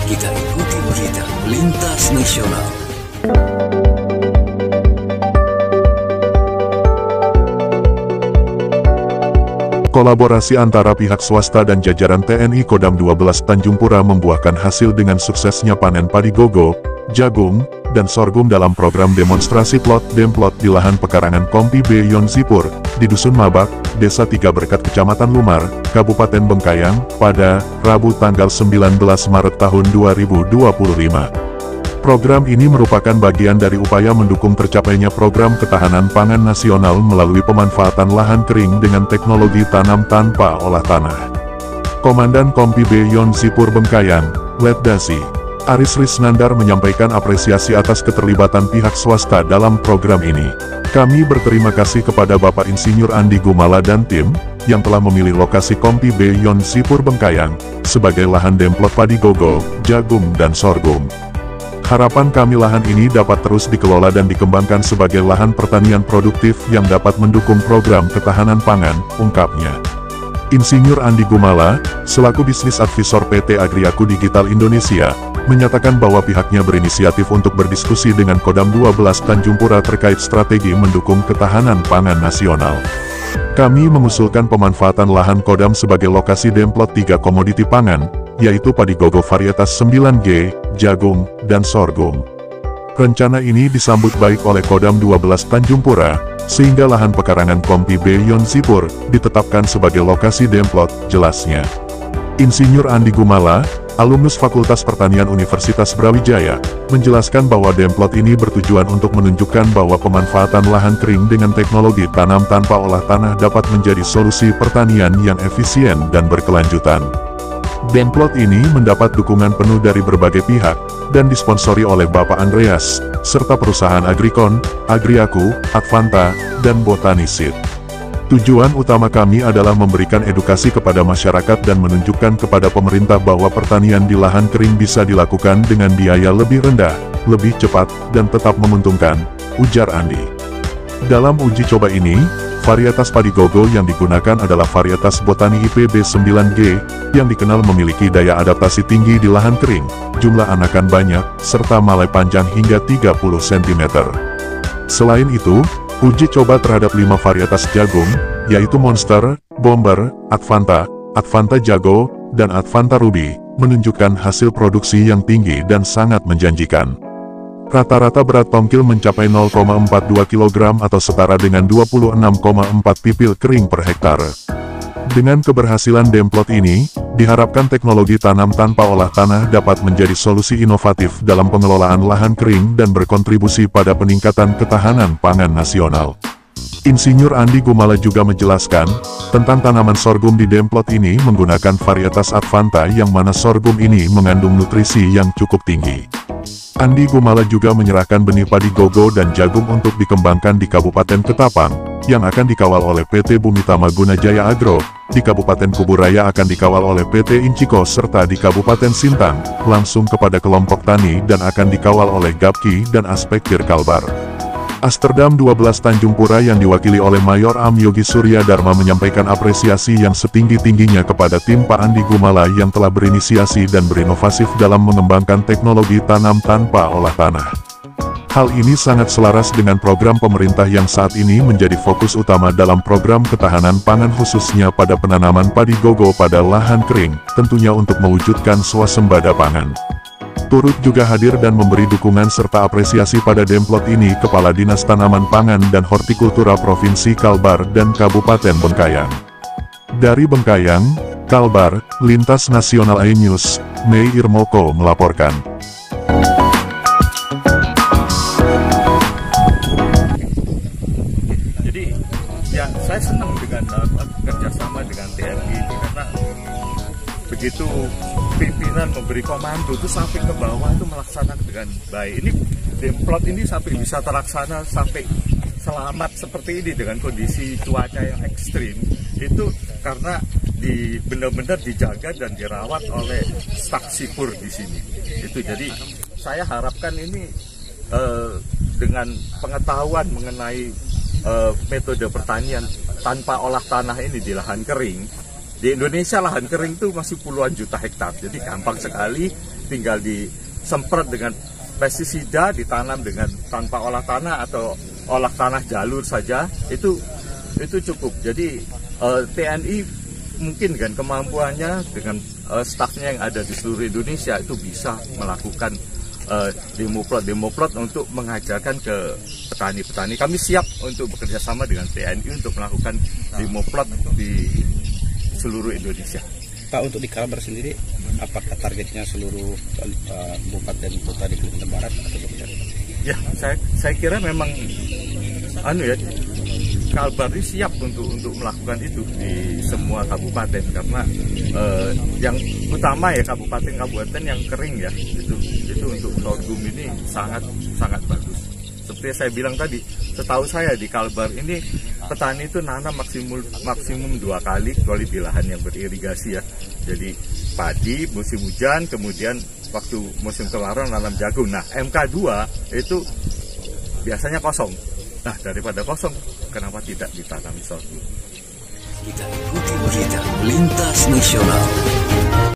kita ikuti berita lintas nasional. Kolaborasi antara pihak swasta dan jajaran TNI Kodam 12 Tanjung Pura membuahkan hasil dengan suksesnya panen padi gogo, jagung, dan sorghum dalam program demonstrasi plot Demplot di lahan pekarangan Kompi Beyon Zipur, di Dusun Mabak, Desa Tiga Berkat Kecamatan Lumar, Kabupaten Bengkayang, pada Rabu tanggal 19 Maret tahun 2025. Program ini merupakan bagian dari upaya mendukung tercapainya program ketahanan pangan nasional melalui pemanfaatan lahan kering dengan teknologi tanam tanpa olah tanah. Komandan Kompi Beyon Zipur Bengkayang, Letdasi Aris Risnandar menyampaikan apresiasi atas keterlibatan pihak swasta dalam program ini. Kami berterima kasih kepada Bapak Insinyur Andi Gumala dan tim, yang telah memilih lokasi Kompi Beyon Zipur Bengkayang, sebagai lahan demplot padi gogo, jagung dan sorghum. Harapan kami lahan ini dapat terus dikelola dan dikembangkan sebagai lahan pertanian produktif yang dapat mendukung program ketahanan pangan, ungkapnya. Insinyur Andi Gumala, selaku bisnis advisor PT Agriaku Digital Indonesia, menyatakan bahwa pihaknya berinisiatif untuk berdiskusi dengan Kodam 12 Tanjung Pura terkait strategi mendukung ketahanan pangan nasional. Kami mengusulkan pemanfaatan lahan Kodam sebagai lokasi demplot 3 komoditi pangan, yaitu padi gogo varietas 9G, jagung, dan sorghum. Rencana ini disambut baik oleh Kodam 12 Tanjung Pura, sehingga lahan pekarangan Kompi Beyon Zipur ditetapkan sebagai lokasi demplot, jelasnya. Insinyur Andi Gumala, alumnus Fakultas Pertanian Universitas Brawijaya, menjelaskan bahwa demplot ini bertujuan untuk menunjukkan bahwa pemanfaatan lahan kering dengan teknologi tanam tanpa olah tanah dapat menjadi solusi pertanian yang efisien dan berkelanjutan. Demplot ini mendapat dukungan penuh dari berbagai pihak, dan disponsori oleh Bapak Andreas, serta perusahaan Agrikon, Agriaku, Advanta, dan Botanisit. Tujuan utama kami adalah memberikan edukasi kepada masyarakat dan menunjukkan kepada pemerintah bahwa pertanian di lahan kering bisa dilakukan dengan biaya lebih rendah, lebih cepat, dan tetap menguntungkan, ujar Andi. Dalam uji coba ini, varietas padi gogo yang digunakan adalah varietas Botani IPB 9G, yang dikenal memiliki daya adaptasi tinggi di lahan kering, jumlah anakan banyak, serta malai panjang hingga 30 cm. Selain itu, uji coba terhadap 5 varietas jagung, yaitu Monster, Bomber, Advanta, Advanta Jago, dan Advanta Ruby, menunjukkan hasil produksi yang tinggi dan sangat menjanjikan. Rata-rata berat tongkil mencapai 0,42 kg atau setara dengan 26,4 pipil kering per hektar. Dengan keberhasilan demplot ini, diharapkan teknologi tanam tanpa olah tanah dapat menjadi solusi inovatif dalam pengelolaan lahan kering dan berkontribusi pada peningkatan ketahanan pangan nasional. Insinyur Andi Gumala juga menjelaskan, tentang tanaman sorghum di demplot ini menggunakan varietas Advanta yang mana sorghum ini mengandung nutrisi yang cukup tinggi. Andi Gumala juga menyerahkan benih padi gogo dan jagung untuk dikembangkan di Kabupaten Ketapang, yang akan dikawal oleh PT Bumi Tama Guna Jaya Agro, di Kabupaten Kuburaya akan dikawal oleh PT Inciko serta di Kabupaten Sintang, langsung kepada kelompok tani dan akan dikawal oleh Gapki dan Aspektir Kalbar. Asterdam 12 Tanjung Pura yang diwakili oleh Mayor Am Yogi Surya Dharma menyampaikan apresiasi yang setinggi-tingginya kepada tim Pak Andi Gumala yang telah berinisiasi dan berinovatif dalam mengembangkan teknologi tanam tanpa olah tanah. Hal ini sangat selaras dengan program pemerintah yang saat ini menjadi fokus utama dalam program ketahanan pangan khususnya pada penanaman padi gogo pada lahan kering, tentunya untuk mewujudkan swasembada pangan. Turut juga hadir dan memberi dukungan serta apresiasi pada demplot ini Kepala Dinas Tanaman Pangan dan Hortikultura Provinsi Kalbar dan Kabupaten Bengkayang. Dari Bengkayang, Kalbar, Lintas Nasional iNews, Mei Irmoko melaporkan. Jadi, ya saya senang dengan kerjasama dengan TNI ini karena begitu pimpinan memberi komando itu sampai ke bawah itu melaksanakan dengan baik. Ini demplot ini sampai bisa terlaksana sampai selamat seperti ini dengan kondisi cuaca yang ekstrim itu karena benar-benar dijaga dan dirawat oleh staf sipur di sini. Itu jadi saya harapkan ini dengan pengetahuan mengenai metode pertanian tanpa olah tanah ini di lahan kering. Di Indonesia lahan kering itu masih puluhan juta hektar, jadi gampang sekali tinggal disemprot dengan pestisida, ditanam dengan tanpa olah tanah atau olah tanah jalur saja, itu cukup. Jadi TNI mungkin dengan kemampuannya, dengan stafnya yang ada di seluruh Indonesia itu bisa melakukan demoplot untuk mengajarkan ke petani-petani. Kami siap untuk bekerja sama dengan TNI untuk melakukan demoplot di seluruh Indonesia. Pak, untuk di Kalbar sendiri, apakah targetnya seluruh kabupaten kota di Kalimantan Barat atau bagaimana? Ya, saya kira memang Kalbar ini siap untuk melakukan itu di semua kabupaten, karena yang utama ya kabupaten yang kering ya, itu untuk sorghum ini sangat bagus. Seperti saya bilang tadi, setahu saya di Kalbar ini petani itu nanam maksimum 2 kali kecuali di lahan yang beririgasi ya. Jadi padi musim hujan, kemudian waktu musim kemarau nanam jagung. Nah, MK2 itu biasanya kosong. Nah, daripada kosong, kenapa tidak ditanami sorghum? Kita ikuti berita Lintas Nasional.